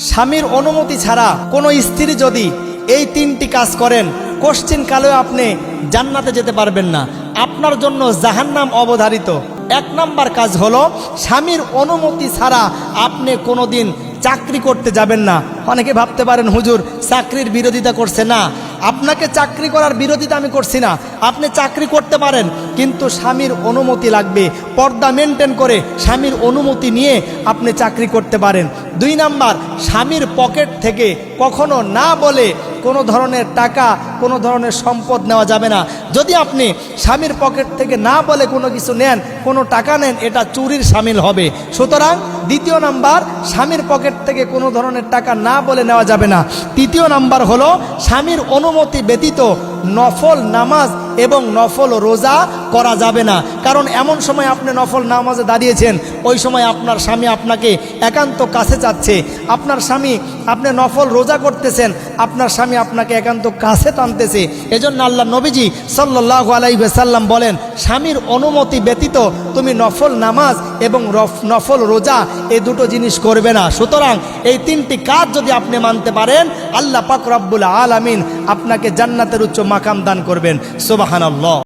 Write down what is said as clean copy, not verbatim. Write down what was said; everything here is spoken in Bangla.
স্বামীর অনুমতি ছাড়া কোনো স্ত্রী যদি এই তিনটি কাজ করেন, কোশ্চিন কালেও আপনি জান্নাতে যেতে পারবেন না, আপনার জন্য জাহান্নাম অবধারিত। এক নাম্বার কাজ হলো, স্বামীর অনুমতি ছাড়া আপনি কোনোদিন চাকরি করতে যাবেন না। অনেকে ভাবতে পারেন হুজুর চাকরির বিরোধিতা করছে। না, আপনাকে চাকরি করার বিরোধিতা আমি করছি না। আপনি চাকরি করতে পারেন, কিন্তু স্বামীর অনুমতি লাগবে। পর্দা মেনটেন করে স্বামীর অনুমতি নিয়ে আপনি চাকরি করতে পারেন। দুই নাম্বার, স্বামীর পকেট থেকে কখনো না বলে কোনো ধরনের টাকা, কোনো ধরনের সম্পদ নেওয়া যাবে না। যদি আপনি স্বামীর পকেট থেকে না বলে কোনো কিছু নেন, কোনো টাকা নেন, এটা চুরির শামিল হবে। সুতরাং দ্বিতীয় নাম্বার, স্বামীর পকেট থেকে কোনো ধরনের টাকা না বলে নেওয়া যাবে না। তৃতীয় নাম্বার হলো, স্বামীর অনুমতি ব্যতীত নফল নামাজ এবং নফল রোজা করা যাবে না। কারণ এমন সময় আপনি নফল নামাজে দাঁড়িয়েছেন, ওই সময় আপনার স্বামী আপনাকে একান্ত কাছে চাচ্ছে। আপনার স্বামী, আপনি নফল রোজা করতেছেন, আপনার স্বামী আপনাকে একান্ত কাছে টানতেছে। এজন্য আল্লাহ নবীজি সাল্লাল্লাহু আলাইহি ওয়াসাল্লাম বলেন, স্বামীর অনুমতি ব্যতীত তুমি নফল নামাজ এবং নফল রোজা এই দুটো জিনিস করবে না। সুতরাং এই তিনটি কাজ যদি আপনি মানতে পারেন, আল্লাহ পাক রব্বুল আলামিন আপনাকে জান্নাতের উচ্চ মাকাম দান করবেন। সুবহানাল্লাহ।